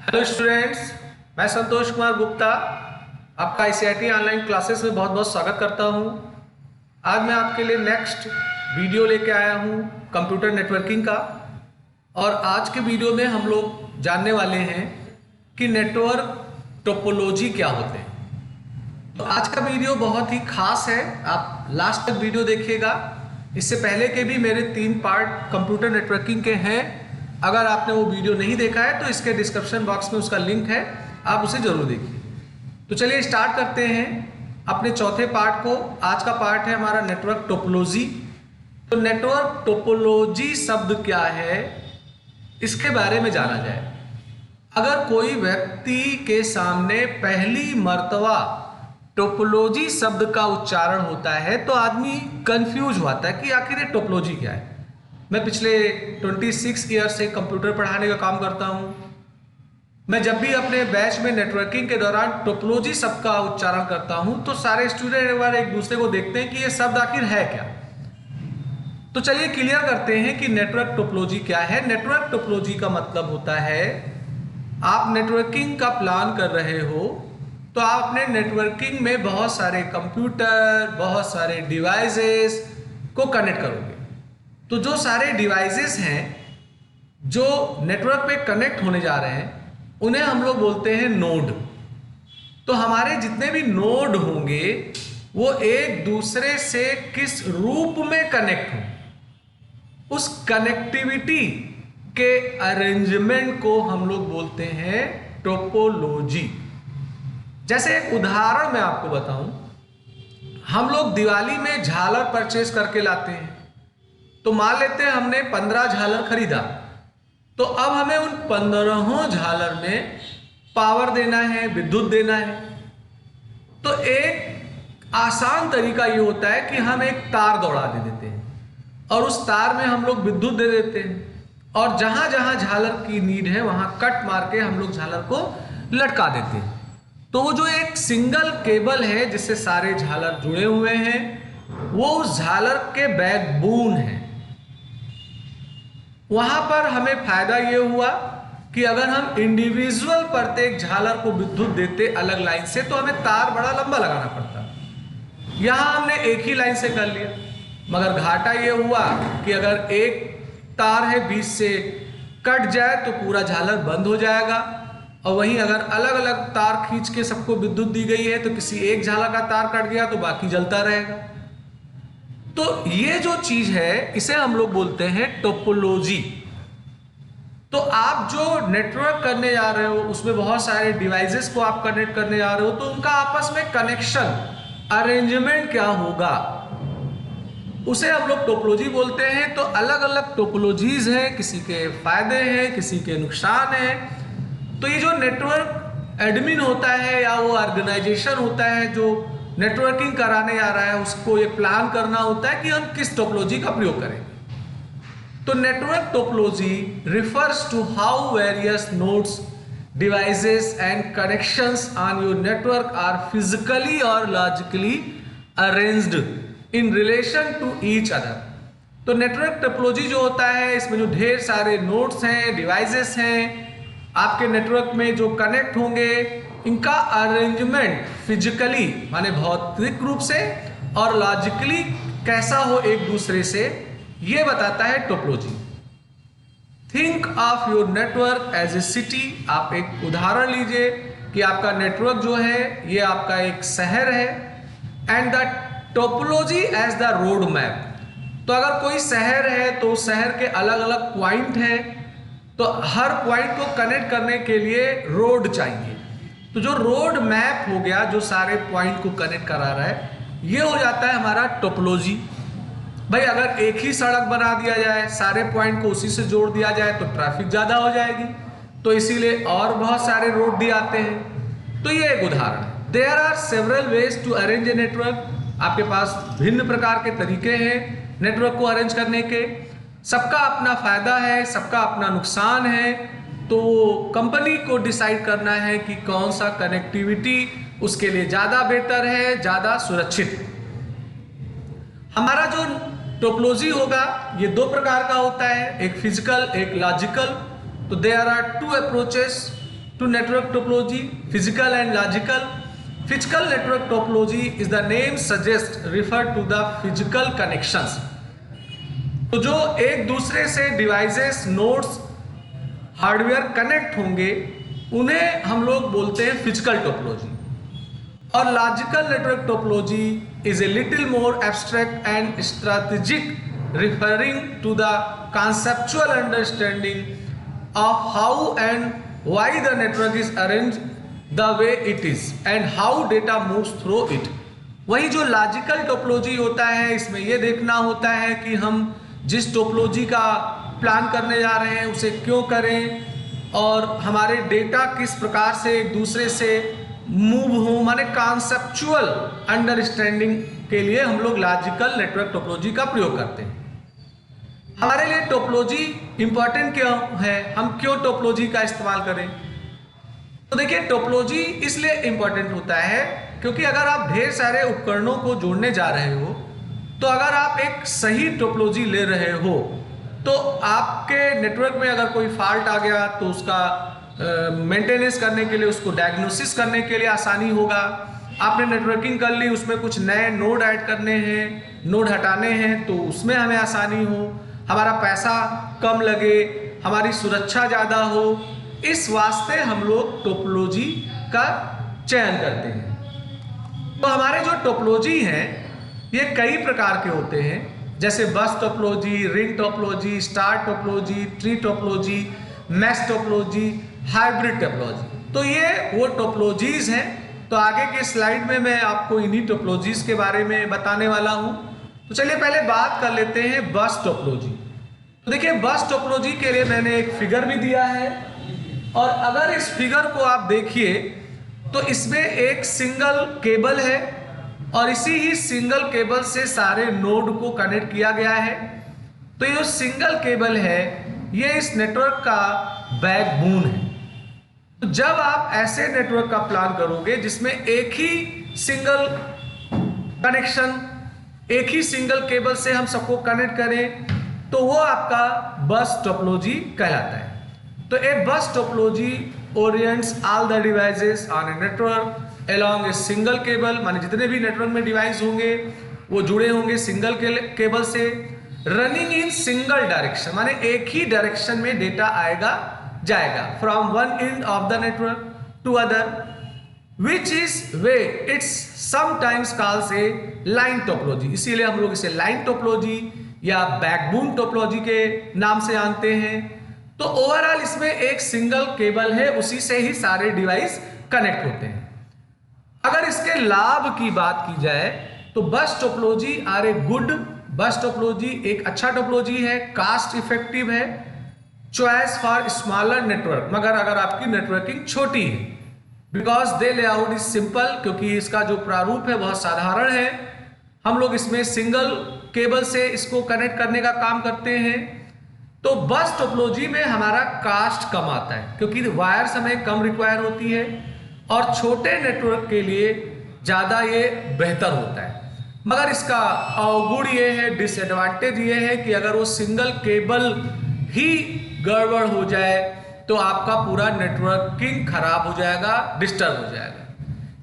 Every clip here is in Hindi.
हेलो स्टूडेंट्स, मैं संतोष कुमार गुप्ता आपका आईसीआईटी ऑनलाइन क्लासेस में बहुत बहुत स्वागत करता हूं। आज मैं आपके लिए नेक्स्ट वीडियो लेके आया हूं कंप्यूटर नेटवर्किंग का। और आज के वीडियो में हम लोग जानने वाले हैं कि नेटवर्क टोपोलॉजी क्या होते हैं। तो आज का वीडियो बहुत ही खास है, आप लास्ट तक वीडियो देखिएगा। इससे पहले के भी मेरे 3 पार्ट कंप्यूटर नेटवर्किंग के हैं। अगर आपने वो वीडियो नहीं देखा है तो इसके डिस्क्रिप्शन बॉक्स में उसका लिंक है, आप उसे जरूर देखिए। तो चलिए स्टार्ट करते हैं अपने चौथे पार्ट को। आज का पार्ट है हमारा नेटवर्क टोपोलॉजी। तो नेटवर्क टोपोलॉजी शब्द क्या है, इसके बारे में जाना जाए। अगर कोई व्यक्ति के सामने पहली मर्तबा टोपोलॉजी शब्द का उच्चारण होता है तो आदमी कंफ्यूज होता है कि आखिर ये टोपोलॉजी क्या है। मैं पिछले 26 ईयर से कंप्यूटर पढ़ाने का काम करता हूं। मैं जब भी अपने बैच में नेटवर्किंग के दौरान टोपोलॉजी शब्द का उच्चारण करता हूं तो सारे स्टूडेंट एक दूसरे को देखते हैं कि ये शब्द आखिर है क्या। तो चलिए क्लियर करते हैं कि नेटवर्क टोपोलॉजी क्या है। नेटवर्क टोपोलॉजी का मतलब होता है, आप नेटवर्किंग का प्लान कर रहे हो तो आप अपने नेटवर्किंग में बहुत सारे कंप्यूटर, बहुत सारे डिवाइसेस को कनेक्ट करोगे। तो जो सारे डिवाइसेस हैं जो नेटवर्क पे कनेक्ट होने जा रहे हैं उन्हें हम लोग बोलते हैं नोड। तो हमारे जितने भी नोड होंगे वो एक दूसरे से किस रूप में कनेक्ट हों, उस कनेक्टिविटी के अरेंजमेंट को हम लोग बोलते हैं टोपोलॉजी। जैसे एक उदाहरण मैं आपको बताऊं, हम लोग दिवाली में झालर परचेज करके लाते हैं। तो मान लेते हैं हमने 15 झालर खरीदा, तो अब हमें उन 15 झालर में पावर देना है, विद्युत देना है। तो एक आसान तरीका ये होता है कि हम एक तार दौड़ा दे देते हैं और उस तार में हम लोग विद्युत दे देते हैं, और जहां जहां झालर की नीड है वहां कट मार के हम लोग झालर को लटका देते हैं। तो वो जो एक सिंगल केबल है जिससे सारे झालर जुड़े हुए हैं, वो उस झालर के बैकबोन है। वहां पर हमें फायदा ये हुआ कि अगर हम इंडिविजुअल प्रत्येक झालर को विद्युत देते अलग लाइन से तो हमें तार बड़ा लंबा लगाना पड़ता। यहां हमने एक ही लाइन से कर लिया, मगर घाटा ये हुआ कि अगर एक तार है बीच से कट जाए तो पूरा झालर बंद हो जाएगा, और वहीं अगर अलग अलग तार खींच के सबको विद्युत दी गई है तो किसी एक झालर का तार कट गया तो बाकी जलता रहेगा। तो ये जो चीज है इसे हम लोग बोलते हैं टोपोलॉजी। तो आप जो नेटवर्क करने जा रहे हो उसमें बहुत सारे डिवाइसेस को आप कनेक्ट करने जा रहे हो, तो उनका आपस में कनेक्शन अरेंजमेंट क्या होगा उसे हम लोग टोपोलॉजी बोलते हैं। तो अलग अलग टोपोलॉजीज हैं, किसी के फायदे हैं, किसी के नुकसान हैं। तो ये जो नेटवर्क एडमिन होता है या वो ऑर्गेनाइजेशन होता है जो नेटवर्किंग कराने जा रहा है, उसको ये प्लान करना होता है कि हम किस टोपोलॉजी का प्रयोग करेंगे। तो network topology refers to how various nodes, devices and connections on your network are physically और logically arranged in relation to each other. तो नेटवर्क टोपोलॉजी जो होता है इसमें जो ढेर सारे नोड्स हैं, डिवाइसेस हैं आपके नेटवर्क में जो कनेक्ट होंगे, इनका अरेंजमेंट फिजिकली माने भौतिक रूप से और लॉजिकली कैसा हो एक दूसरे से, ये बताता है topology. Think of your network as a city. आप एक उदाहरण लीजिए कि आपका नेटवर्क जो है ये आपका एक शहर है, and the topology as the road map. तो अगर कोई शहर है तो शहर के अलग अलग पॉइंट हैं, तो हर पॉइंट को कनेक्ट करने के लिए रोड चाहिए। तो जो रोड मैप हो गया जो सारे पॉइंट को कनेक्ट करा रहा है, ये हो जाता है हमारा टोपोलॉजी। भाई अगर एक ही सड़क बना दिया जाए, सारे पॉइंट को उसी से जोड़ दिया जाए तो ट्रैफिक ज़्यादा हो जाएगी, तो इसीलिए और बहुत सारे रोड दिए आते हैं। तो ये एक उदाहरण है। There are several ways to arrange a network. आपके पास भिन्न प्रकार के तरीके हैं नेटवर्क को अरेंज करने के। सबका अपना फायदा है, सबका अपना नुकसान है। तो कंपनी को डिसाइड करना है कि कौन सा कनेक्टिविटी उसके लिए ज़्यादा बेहतर है, ज़्यादा सुरक्षित। हमारा जो टोपोलॉजी होगा ये 2 प्रकार का होता है, एक फिजिकल एक लॉजिकल। तो there are 2 approaches to network topology, physical and logical. Physical network topology is the name suggests refer to the physical connections. तो जो एक दूसरे से डिवाइसेस, नोड्स, हार्डवेयर कनेक्ट होंगे उन्हें हम लोग बोलते हैं फिजिकल टोपोलॉजी. और logical network topology is a little more abstract and strategic, referring to the conceptual understanding of how and why the network is arranged the way it is and how data moves through it. वही जो लॉजिकल टोपोलॉजी होता है, इसमें यह देखना होता है कि हम जिस टोपोलॉजी का प्लान करने जा रहे हैं उसे क्यों करें और हमारे डेटा किस प्रकार से एक दूसरे से मूव हो, माने कॉन्सेप्चुअल अंडरस्टैंडिंग के लिए हम लोग लॉजिकल नेटवर्क टोपोलॉजी का प्रयोग करते हैं. हमारे लिए टोपोलॉजी इंपॉर्टेंट क्यों है, हम क्यों टोपोलॉजी का इस्तेमाल करें? तो देखिए, टोपोलॉजी इसलिए इंपॉर्टेंट होता है क्योंकि अगर आप ढेर सारे उपकरणों को जोड़ने जा रहे हो तो अगर आप एक सही टोपोलॉजी ले रहे हो तो आपके नेटवर्क में अगर कोई फॉल्ट आ गया तो उसका मेंटेनेंस करने के लिए, उसको डायग्नोसिस करने के लिए आसानी होगा. आपने नेटवर्किंग कर ली, उसमें कुछ नए नोड ऐड करने हैं, नोड हटाने हैं, तो उसमें हमें आसानी हो, हमारा पैसा कम लगे, हमारी सुरक्षा ज़्यादा हो. इस वास्ते हम लोग टोपोलॉजी का चयन करते हैं. तो हमारे जो टोपोलॉजी हैं ये कई प्रकार के होते हैं, जैसे बस topology, ring topology, star topology, tree topology, mesh topology, hybrid topology. तो ये वो टोपोलॉजीज हैं. तो आगे के स्लाइड में मैं आपको इन्हीं टोपोलॉजीज के बारे में बताने वाला हूं. तो चलिए पहले बात कर लेते हैं बस टोपोलॉजी. तो देखिए, बस टोपोलॉजी के लिए मैंने एक फिगर भी दिया है और अगर इस फिगर को आप देखिए तो इसमें एक सिंगल केबल है और इसी ही सिंगल केबल से सारे नोड को कनेक्ट किया गया है. तो ये जो सिंगल केबल है ये इस नेटवर्क का बैकबोन है. तो जब आप ऐसे नेटवर्क का प्लान करोगे जिसमें एक ही सिंगल कनेक्शन, एक ही सिंगल केबल से हम सबको कनेक्ट करें, तो वो आपका बस टोपोलॉजी कहलाता है. तो a bus topology orients all the devices on a network along a single cable, माने जितने भी नेटवर्क में डिवाइस होंगे वो जुड़े होंगे सिंगल केबल से, रनिंग इन सिंगल डायरेक्शन, माने एक ही डायरेक्शन में डेटा आएगा जाएगा from one end of the network to other, which is way it's sometimes calls a line topology. इसीलिए हम लोग इसे लाइन टोपोलॉजी या बैकबोन टोपोलॉजी के नाम से जानते हैं. तो ओवरऑल इसमें एक सिंगल केबल है, उसी से ही सारे डिवाइस कनेक्ट होते हैं. अगर इसके लाभ की बात की जाए तो bus topology are a good, bus topology एक अच्छा टोपोलॉजी है, कास्ट इफेक्टिव है, चॉइस फॉर स्मॉलर नेटवर्क, मगर अगर आपकी नेटवर्किंग छोटी है, because the layout is simple, क्योंकि इसका जो प्रारूप है बहुत साधारण है. हम लोग इसमें सिंगल केबल से इसको कनेक्ट करने का काम करते हैं. तो बस टोपोलॉजी में हमारा कास्ट कम आता है क्योंकि वायर्स हमें कम रिक्वायर होती है और छोटे नेटवर्क के लिए ज़्यादा ये बेहतर होता है. मगर इसका अवगुण ये है, डिसएडवांटेज ये है कि अगर वो सिंगल केबल ही गड़बड़ हो जाए तो आपका पूरा नेटवर्किंग खराब हो जाएगा, डिस्टर्ब हो जाएगा.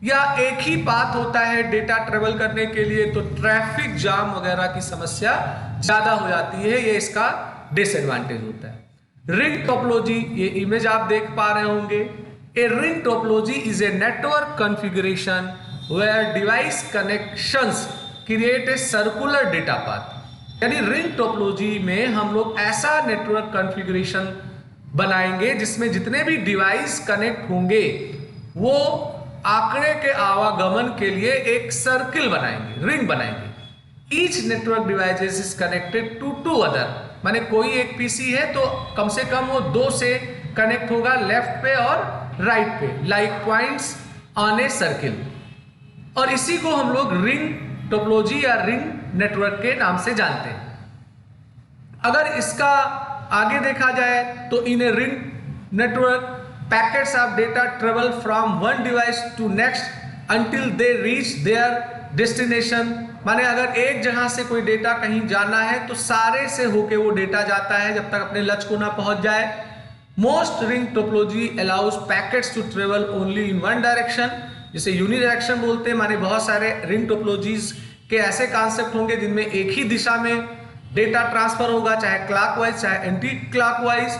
या एक ही पाथ होता है डेटा ट्रेवल करने के लिए, तो ट्रैफिक जाम वगैरह की समस्या ज़्यादा हो जाती है, ये इसका डिसएडवांटेज होता है. रिंग टोपोलॉजी, ये इमेज आप देख पा रहे होंगे. A ring topology is a network configuration where device connections create a circular data path. यानी रिंग टोपोलॉजी में हम लोग ऐसा नेटवर्क कॉन्फ़िगरेशन बनाएंगे जिसमें जितने भी डिवाइस कनेक्ट होंगे वो आंकड़े के आवागमन के लिए एक सर्किल बनाएंगे, रिंग बनाएंगे. Each network devices is connected to two other, माने कोई एक पीसी है तो कम से कम वो दो से कनेक्ट होगा, लेफ्ट पे और राइट पे, like points on a circle. और इसी को हम लोग रिंग टोपोलॉजी या रिंग नेटवर्क के नाम से जानते हैं. अगर इसका आगे देखा जाए तो in a ring network packets of data travel from one device to next until they reach their destination. माने अगर एक जहां से कोई डेटा कहीं जाना है तो सारे से होके वो डेटा जाता है जब तक अपने लक्ष्य को ना पहुंच जाए. Most ring topology allows packets to travel only in one direction, जिसे यूनिडायरेक्शन बोलते हैं। माने बहुत सारे रिंग टोपोलॉजीज के ऐसे कॉन्सेप्ट होंगे जिनमें एक ही दिशा में डेटा ट्रांसफर होगा, चाहे क्लॉकवाइज चाहे एंटी क्लॉकवाइज।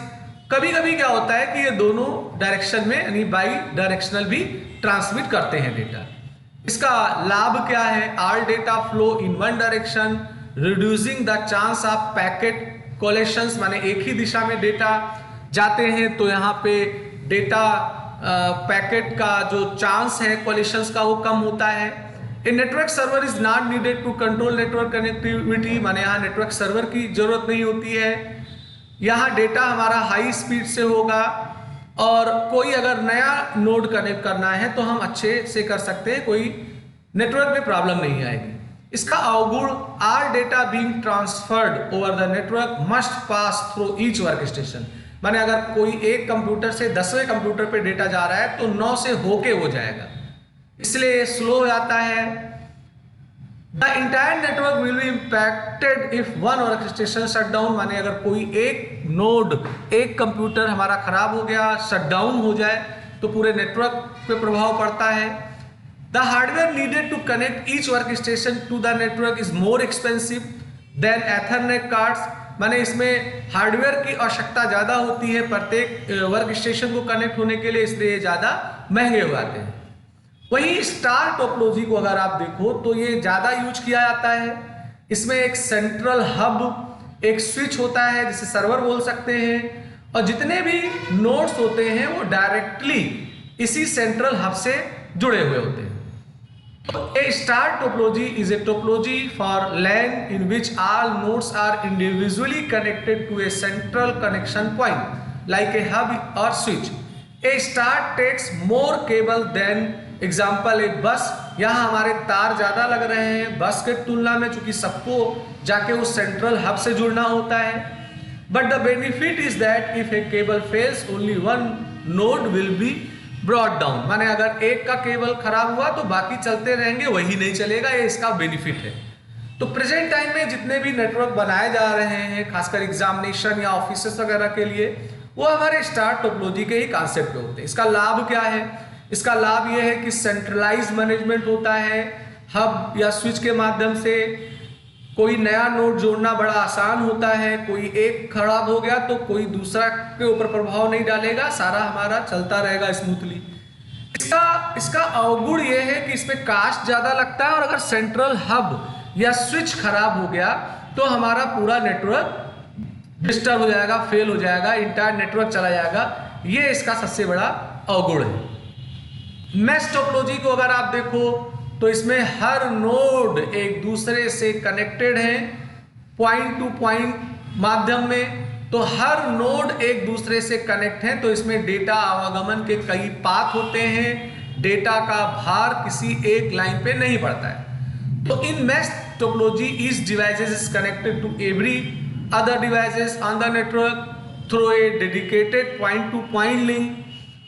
कभी कभी क्या होता है कि ये दोनों डायरेक्शन में यानी बाई डायरेक्शनल भी ट्रांसमिट करते हैं डेटा। इसका लाभ क्या है? All data flow in one direction reducing the chance of packet collisions, माने एक ही दिशा में डेटा जाते हैं तो यहाँ पे डेटा पैकेट का जो चांस है कोलिशंस का वो कम होता है। A network server is not needed to control network connectivity, माने यहाँ नेटवर्क सर्वर की जरूरत नहीं होती है। यहाँ डेटा हमारा हाई स्पीड से होगा और कोई अगर नया नोड कनेक्ट करना है तो हम अच्छे से कर सकते हैं, कोई नेटवर्क में प्रॉब्लम नहीं आएगी। इसका अवगुण are data being transferred over the network must pass through each work station, माने अगर कोई एक कंप्यूटर से 10वें कंप्यूटर पे डेटा जा रहा है तो 9 से होके हो जाएगा, इसलिए स्लो हो जाता है। The entire network will be impacted if one work station shut down, माने अगर कोई एक नोड एक कंप्यूटर हमारा खराब हो गया, शट डाउन हो जाए तो पूरे नेटवर्क पे प्रभाव पड़ता है। The hardware needed to connect each work station to the network is more expensive than ethernet cards, माने इसमें हार्डवेयर की आवश्यकता ज्यादा होती है प्रत्येक वर्क स्टेशन को कनेक्ट होने के लिए, इसलिए ज्यादा महंगे हो जाते हैं। वही स्टार टोपोलॉजी को अगर आप देखो तो ये ज्यादा यूज किया जाता है। इसमें एक सेंट्रल हब, एक स्विच होता है जिसे सर्वर बोल सकते हैं, और जितने भी नोड्स होते हैं वो डायरेक्टली इसी सेंट्रल हब से जुड़े हुए होते हैं। A star topology is a topology for LAN in which all nodes are individually connected to a central connection point, like a hub or switch. A star takes more cable than example एक बस। यहाँ हमारे तार ज्यादा लग रहे हैं बस के तुलना में, चूंकि सबको जाके उस सेंट्रल हब से जुड़ना होता है। But the benefit is that if a cable fails, only one node will be brought down, माने अगर एक का केबल खराब हुआ तो बाकी चलते रहेंगे, वही नहीं चलेगा, ये इसका बेनिफिट है। तो प्रेजेंट टाइम में जितने भी नेटवर्क बनाए जा रहे हैं खासकर एग्जामिनेशन या ऑफिसेस वगैरह के लिए, वो हमारे स्टार टोपोलॉजी के ही कॉन्सेप्ट पे होते हैं। इसका लाभ क्या है? इसका लाभ ये है कि सेंट्रलाइज मैनेजमेंट होता है, हब या स्विच के माध्यम से कोई नया नोड जोड़ना बड़ा आसान होता है। कोई एक खराब हो गया तो कोई दूसरा के ऊपर प्रभाव नहीं डालेगा, सारा हमारा चलता रहेगा स्मूथली। इसका अवगुण ये है कि इसमें कास्ट ज्यादा लगता है, और अगर सेंट्रल हब या स्विच खराब हो गया तो हमारा पूरा नेटवर्क डिस्टर्ब हो जाएगा, फेल हो जाएगा, इंटायर नेटवर्क चला जाएगा। ये इसका सबसे बड़ा अवगुण है। मैश टोपोलॉजी को अगर आप देखो तो इसमें हर नोड एक दूसरे से कनेक्टेड है पॉइंट टू पॉइंट माध्यम में, तो हर नोड एक दूसरे से कनेक्ट है, तो इसमें डेटा आवागमन के कई पाथ होते हैं, डेटा का भार किसी एक लाइन पे नहीं पड़ता है। तो in mesh topology each devices is connected to every other devices on the network through a dedicated point to point link.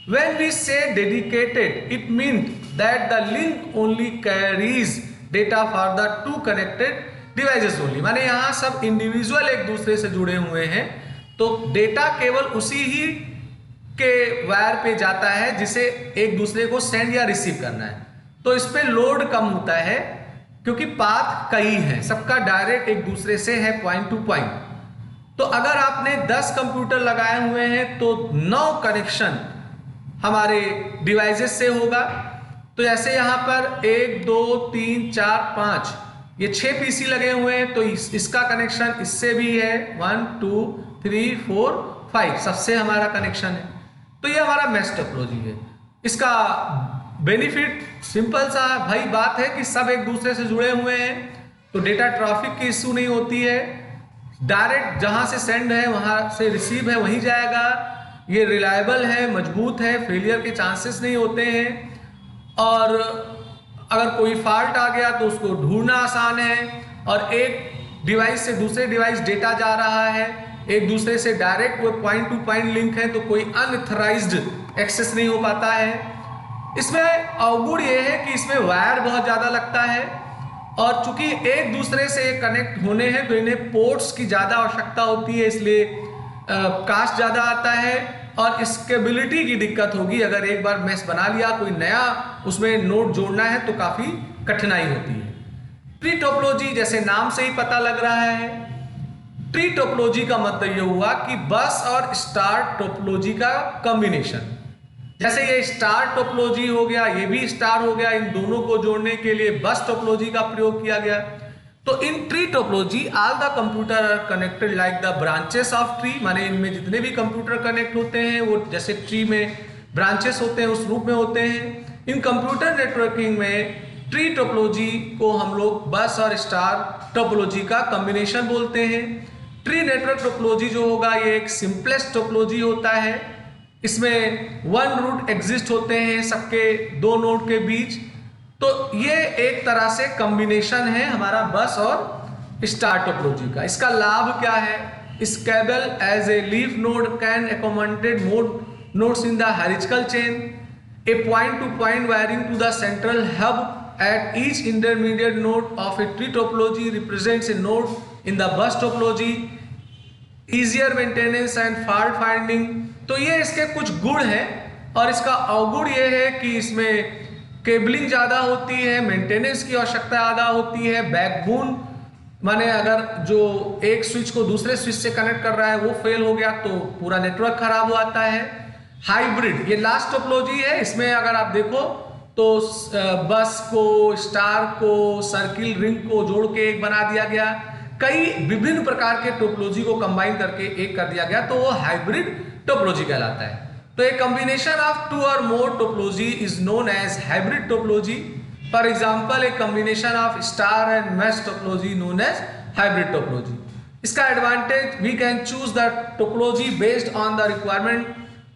When we say dedicated, it means that the link only carries data for the two connected devices only, माने यहाँ सब इंडिविजुअल एक दूसरे से जुड़े हुए हैं, तो डेटा केवल उसी ही के वायर पे जाता है जिसे एक दूसरे को सेंड या रिसीव करना है। तो इस पे लोड कम होता है क्योंकि पाथ कई हैं, सबका डायरेक्ट एक दूसरे से है पॉइंट टू पॉइंट। तो अगर आपने 10 कंप्यूटर लगाए हुए हैं तो 9 कनेक्शन हमारे डिवाइसेस से होगा। तो जैसे यहाँ पर 1 2 3 4 5 ये 6 पीसी लगे हुए हैं, तो इसका कनेक्शन इससे भी है 1 2 3 4 5 सबसे हमारा कनेक्शन है। तो ये हमारा मैश टोपोलॉजी है। इसका बेनिफिट सिंपल सा भाई बात है कि सब एक दूसरे से जुड़े हुए हैं, तो डेटा ट्रैफिक की इश्यू नहीं होती है, डायरेक्ट जहां से सेंड है वहां से रिसीव है वहीं जाएगा। ये रिलायबल है, मजबूत है, फेलियर के चांसेस नहीं होते हैं, और अगर कोई फॉल्ट आ गया तो उसको ढूंढना आसान है। और एक डिवाइस से दूसरे डिवाइस डेटा जा रहा है, एक दूसरे से डायरेक्ट वो पॉइंट टू पॉइंट लिंक है, तो कोई अनऑथराइज्ड एक्सेस नहीं हो पाता है। इसमें अवगुण ये है कि इसमें वायर बहुत ज़्यादा लगता है, और चूंकि एक दूसरे से कनेक्ट होने हैं तो इन्हें पोर्ट्स की ज़्यादा आवश्यकता होती है, इसलिए कास्ट ज़्यादा आता है। और स्केबिलिटी की दिक्कत होगी। अगर एक बार मैश बना लिया, कोई नया उसमें नोड जोड़ना है तो काफी कठिनाई होती है। ट्री टोपोलॉजी, जैसे नाम से ही पता लग रहा है, ट्री टोपोलॉजी का मतलब यह हुआ कि बस और स्टार टोपोलॉजी का कॉम्बिनेशन। जैसे ये स्टार टोपोलॉजी हो गया, ये भी स्टार हो गया, इन दोनों को जोड़ने के लिए बस टोपोलॉजी का प्रयोग किया गया। तो in tree topology all the computer are connected like the branches of tree, माने इनमें जितने भी कंप्यूटर कनेक्ट होते हैं वो जैसे ट्री में ब्रांचेस होते हैं उस रूप में होते हैं। इन कंप्यूटर नेटवर्किंग में ट्री टोपोलॉजी को हम लोग बस और स्टार टोपोलॉजी का कॉम्बिनेशन बोलते हैं। ट्री नेटवर्क टोपोलॉजी जो होगा ये एक सिंपलेस्ट टोपोलॉजी होता है। इसमें वन रूट एग्जिस्ट होते हैं सबके दो नोड के बीच। तो ये एक तरह से कॉम्बिनेशन है हमारा बस और स्टार टोपोलॉजी का। इसका लाभ क्या है? Scalable as a leaf node can accommodate more nodes in the hierarchical chain, a point to point wiring to the central hub at each intermediate node of a tree topology represents a node in the bus topology, easier maintenance and fault finding. तो ये इसके कुछ गुण हैं और इसका अवगुण ये है कि इसमें केबलिंग ज़्यादा होती है, मेंटेनेंस की आवश्यकता ज़्यादा होती है, बैकबोन माने अगर जो एक स्विच को दूसरे स्विच से कनेक्ट कर रहा है वो फेल हो गया तो पूरा नेटवर्क खराब हो जाता है। हाइब्रिड, ये लास्ट टोपोलॉजी है, इसमें अगर आप देखो तो बस को, स्टार को, सर्किल, रिंग को जोड़ के एक बना दिया गया, कई विभिन्न प्रकार के टोपोलॉजी को कंबाइन करके एक कर दिया गया, तो वो हाइब्रिड टोपोलॉजी कहलाता है। तो एक कॉम्बिनेशन ऑफ टू और more topology is known as hybrid topology. For example, a combination of star and mesh topology known as hybrid topology. इसका advantage, we can choose the topology based on the requirement.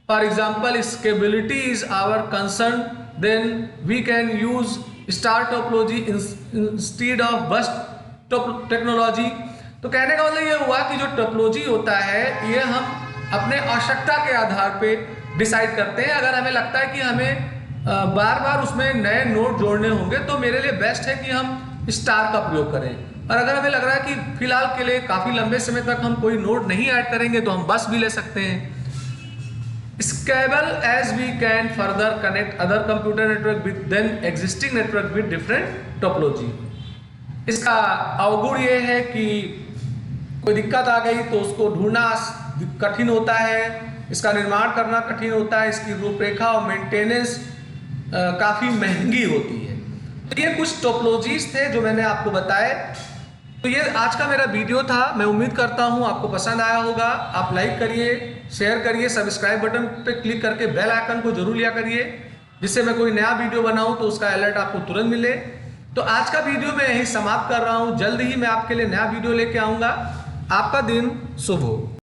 For example, scalability is our concern, then we can use star topology instead of bus technology. तो कहने का मतलब ये हुआ कि जो टोपोलॉजी होता है ये हम अपने आवश्यकता के आधार पे डिसाइड करते हैं। अगर हमें लगता है कि हमें बार बार उसमें नए नोड जोड़ने होंगे तो मेरे लिए बेस्ट है कि हम स्टार का प्रयोग करें, और अगर हमें लग रहा है कि फिलहाल के लिए काफ़ी लंबे समय तक हम कोई नोड नहीं ऐड करेंगे तो हम बस भी ले सकते हैं। Scalable as we can further connect other computer network with then existing network with different topology. इसका अवगुण ये है कि कोई दिक्कत आ गई तो उसको ढूंढना कठिन होता है, इसका निर्माण करना कठिन होता है, इसकी रूपरेखा और मेंटेनेंस काफ़ी महंगी होती है। तो ये कुछ टोपोलॉजीज थे जो मैंने आपको बताए। तो ये आज का मेरा वीडियो था, मैं उम्मीद करता हूँ आपको पसंद आया होगा। आप लाइक करिए, शेयर करिए, सब्सक्राइब बटन पे क्लिक करके बेल आइकन को जरूर लिया करिए, जिससे मैं कोई नया वीडियो बनाऊँ तो उसका अलर्ट आपको तुरंत मिले। तो आज का वीडियो मैं यहीं समाप्त कर रहा हूँ, जल्द ही मैं आपके लिए नया वीडियो लेके आऊँगा। आपका दिन शुभ हो।